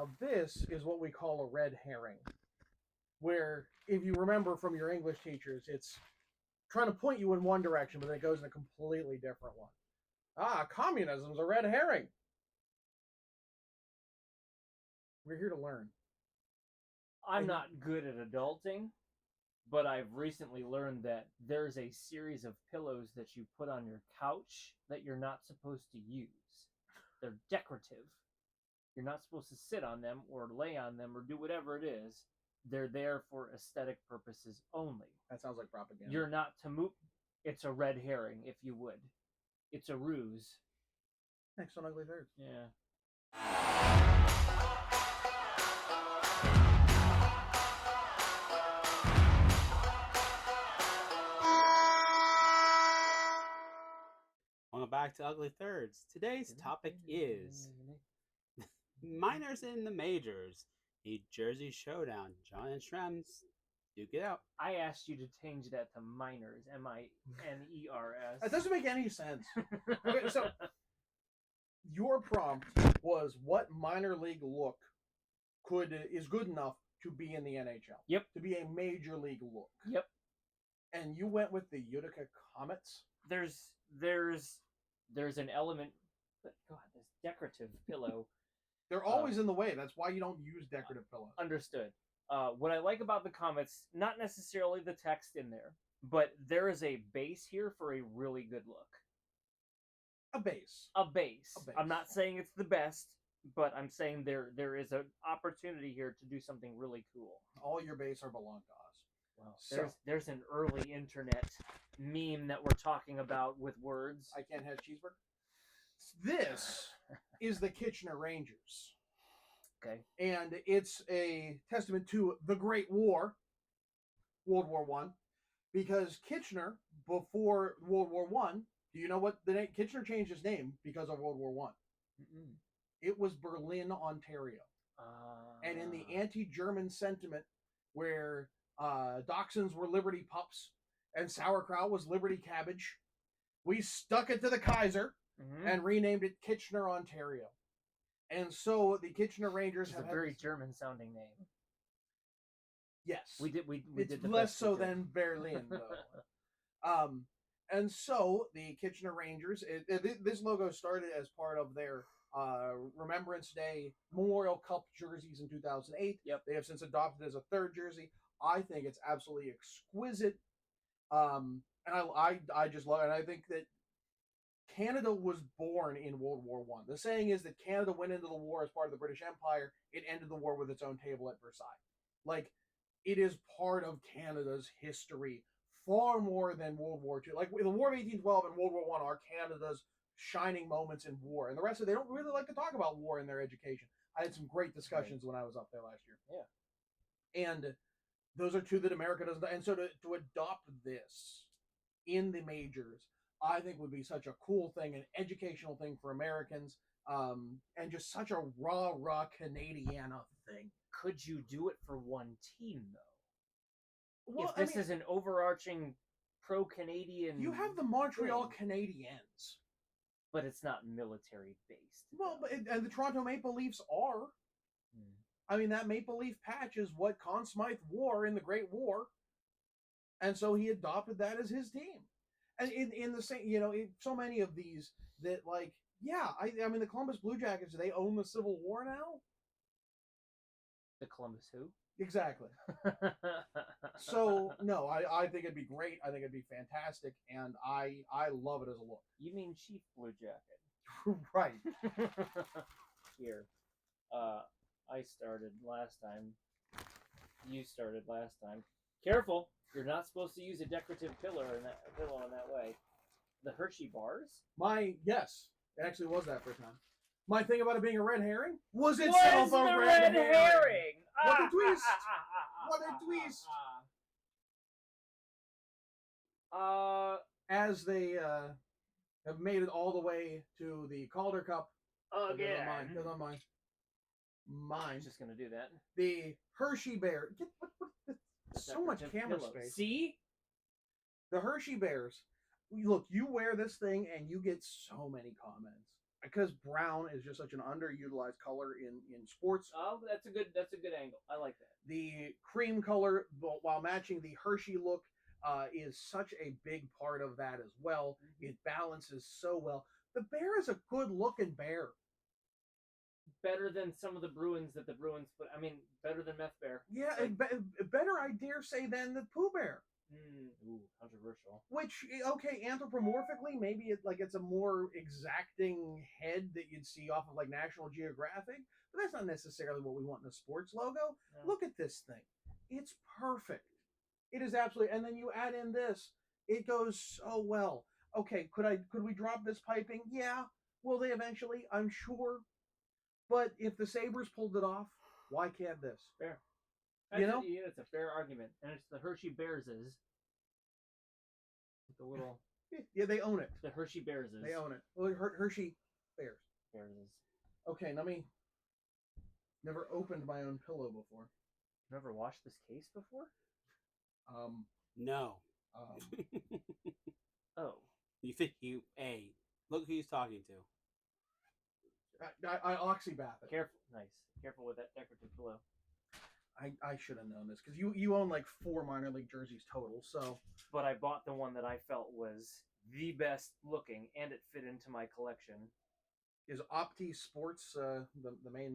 Now, this is what we call a red herring, where, if you remember from your English teachers, it's trying to point you in one direction, but then it goes in a completely different one. Communism's a red herring. We're here to learn. I'm not good at adulting, but I've recently learned that there's a series of pillows that you put on your couch that you're not supposed to use. They're decorative. You're not supposed to sit on them or lay on them or do whatever it is. They're there for aesthetic purposes only. That sounds like propaganda. You're not to move. It's a red herring, if you would. It's a ruse. Next on Ugly Thirds. Yeah. Welcome back to Ugly Thirds. Today's topic is minors in the majors. The Jersey Showdown. John and Shrems, duke it out. I asked you to change that to minors. M-I-N-E-R-S. That doesn't make any sense. Okay, so your prompt was what minor league look is good enough to be in the NHL. Yep. To be a major league look. Yep. And you went with the Utica Comets? There's an element, but God, this decorative pillow. They're always in the way. That's why you don't use decorative pillows. Understood. What I like about the Comets, not necessarily the text in there, but there is a base here for a really good look. A base. A base. I'm not saying it's the best, but I'm saying there is an opportunity here to do something really cool. All your base are belong to us. Well, there's an early internet meme that we're talking about with words. I can't have cheeseburger. This is the Kitchener Rangers. Okay. And it's a testament to the Great War, World War I, because Kitchener, before World War I, do you know what the name? Kitchener changed its name because of World War I. It was Berlin, Ontario. And in the anti-German sentiment, where dachshunds were Liberty pups and sauerkraut was Liberty cabbage, we stuck it to the Kaiser and renamed it Kitchener, Ontario. And so the Kitchener Rangers have a very German-sounding name. Yes, we did. It's less so than Berlin, though. And so the Kitchener Rangers. This logo started as part of their Remembrance Day Memorial Cup jerseys in 2008. Yep. They have since adopted it as a third jersey. I think it's absolutely exquisite, and I just love it. And I think that Canada was born in World War I. The saying is that Canada went into the war as part of the British Empire. It ended the war with its own table at Versailles. Like, it is part of Canada's history far more than World War II. Like, the War of 1812 and World War I are Canada's shining moments in war. And the rest of it, they don't really like to talk about war in their education. I had some great discussions when I was up there last year. Yeah. And those are two that America doesn't. And so to adopt this in the majors, I think would be such a cool thing, an educational thing for Americans, and just such a rah Canadiana thing. Could you do it for one team, though? Well, if this is an overarching pro-Canadian... You have the Montreal Canadiens. But it's not military-based. Well, and the Toronto Maple Leafs are. I mean, that Maple Leaf patch is what Conn Smythe wore in the Great War. And so he adopted that as his team. And in the same, so many of these that, like, yeah, I mean, the Columbus Blue Jackets, they own the Civil War now? The Columbus who? Exactly. So, no, I think it'd be great. I think it'd be fantastic. And I love it as a look. You mean Chief Blue Jacket? Right. Here. I started last time. You started last time. Careful! You're not supposed to use a decorative pillow in that way. The Hershey bars? Yes, it actually was that for a time. My thing about it being a red herring was a red herring. What a twist! What a twist! As they have made it all the way to the Calder Cup. Again. Never mind. Mine. Just gonna do that. The Hershey Bears. So much camera space. See? The Hershey Bears. Look, you wear this thing and you get so many comments. because brown is just such an underutilized color in sports. Oh, that's a good angle. I like that. The cream color, while matching the Hershey look, is such a big part of that as well. It balances so well. The bear is a good looking bear. Better than some of the Bruins that the Bruins put. I mean, better than Meth Bear. Yeah, and better, I dare say, than the Pooh Bear. Ooh, controversial. Which, okay, anthropomorphically, maybe it's a more exacting head that you'd see off of like National Geographic, but that's not necessarily what we want in a sports logo. No. Look at this thing; it's perfect. It is absolutely. And then you add in this, it goes so well. Okay, could we drop this piping? Yeah, will they eventually? I'm sure. But if the Sabres pulled it off, why can't this? Fair. Yeah, it's a fair argument, and it's the Hershey Bears the little. Yeah, they own it. The Hershey Bears They own it. Well, Hershey Bears. Bears. Okay, let me. Never opened my own pillow before. Never washed this case before? No. Oh. You think look who he's talking to. I oxybath it. Careful, nice. Careful with that decorative pillow. I should have known this because you own like 4 minor league jerseys total. So, but I bought the one that I felt was the best looking, and it fit into my collection. Is Opti Sports the main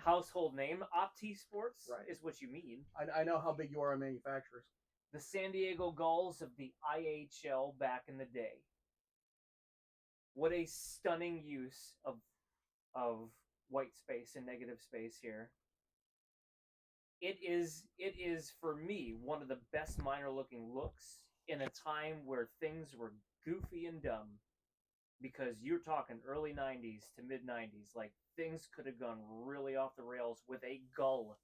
household name? Opti Sports right. Is what you mean. I know how big you are on manufacturers. The San Diego Gulls of the IHL back in the day. What a stunning use of white space and negative space here. It is for me one of the best minor looking looks in a time where things were goofy and dumb, because you're talking early 90s to mid 90s, like things could have gone really off the rails with a gull.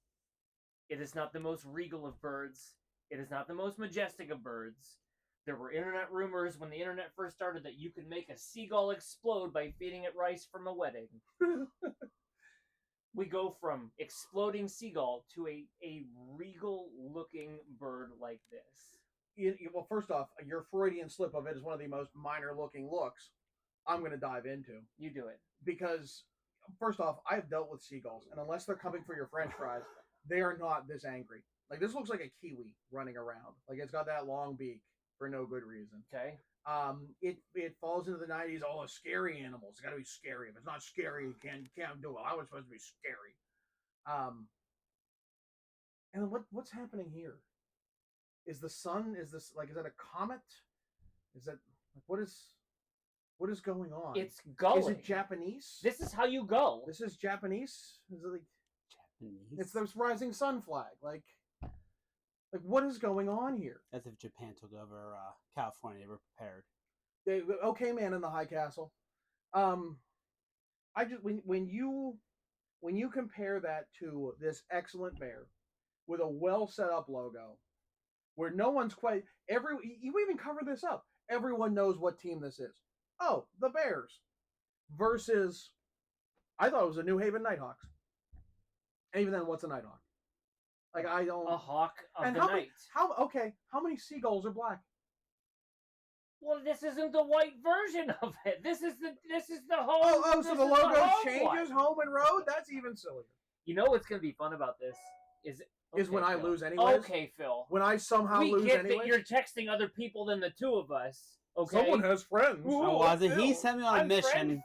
It is not the most regal of birds. It is not the most majestic of birds. There were internet rumors when the internet first started that you could make a seagull explode by feeding it rice from a wedding. We go from exploding seagull to a regal-looking bird like this. Well, first off, your Freudian slip of it is one of the most minor-looking looks I'm going to dive into. You do it. Because, first off, I've dealt with seagulls, and unless they're coming for your french fries, they are not this angry. Like, this looks like a kiwi running around. Like, it's got that long beak for no good reason. Okay. It falls into the 90s. All the scary animals. It's got to be scary. If it's not scary, you can't do it. I was supposed to be scary. And what's happening here? Is the sun? Is this is that a comet? Is that what is going on? It's going. Is it Japanese? This is how you go. This is Japanese. Is it like Japanese? It's the rising sun flag. Like what is going on here? As if Japan took over California. They were prepared. Okay, man in the high castle. I just when you compare that to this excellent bear with a well set up logo, where no one's quite you even cover this up. Everyone knows what team this is. Oh, the Bears versus I thought it was the New Haven Nighthawks. And even then, what's a Nighthawk? Like I don't a hawk of and the how night. How many seagulls are black? Well, this isn't the white version of it. This is the home. Oh, so the logo changes home and road? That's even sillier. You know what's going to be fun about this is when I Phil. lose anyways. Okay, Phil. When I somehow we lose get anyways. that you're texting other people than the two of us. Okay. Someone has friends. Ooh, I wasn't. Phil. He sent me on a I'm mission. friend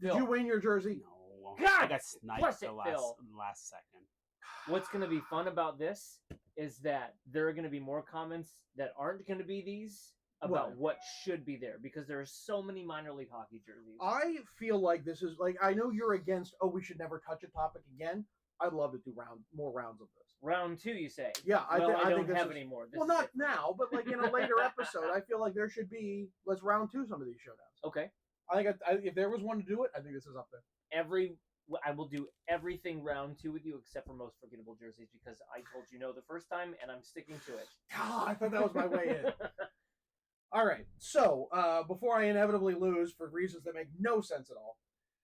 Phil. Did you win your jersey? No. God, I got sniped bless the it, last Phil. second. What's going to be fun about this is that there are going to be more comments that aren't going to be these about what should be there, because there are so many minor league hockey jerseys. I feel like this is I know you're against. Oh, we should never touch a topic again. I'd love to do more rounds of this. Round 2, you say? Yeah, I don't think have any more. Well, not now, but like in a later episode, I feel like there should be. Let's round 2 some of these showdowns. Okay. I think if there was one to do it, I think this is up there. I will do everything round 2 with you except for most forgettable jerseys, because I told you no the first time and I'm sticking to it. God, I thought that was my way in. All right, so before I inevitably lose for reasons that make no sense at all,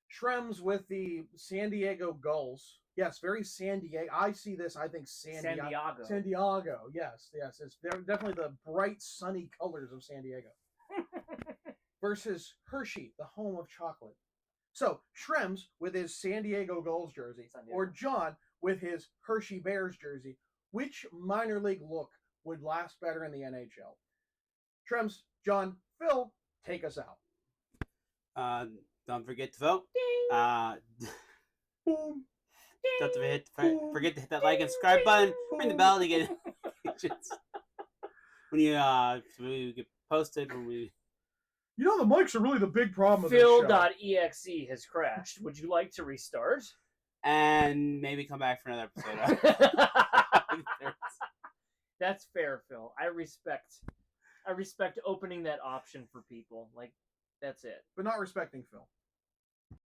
Shrems with the San Diego Gulls. Yes, very San Diego. I see this. I think San Diego. San Diego. Yes. It's definitely the bright, sunny colors of San Diego. Versus Hershey, the home of chocolate. So Shrems with his San Diego Gulls jersey, San Diego. or John with his Hershey Bears jersey, which minor league look would last better in the NHL? Shrems, John, Phil, take us out. Don't forget to vote. Boom. Don't forget to hit that like and subscribe button. Ring the bell to get when you get posted when we. You know, the mics are really the big problem of this show. Phil.exe has crashed. Would you like to restart? And maybe come back for another episode. That's fair, Phil. I respect opening that option for people. Like, that's it. But not respecting Phil.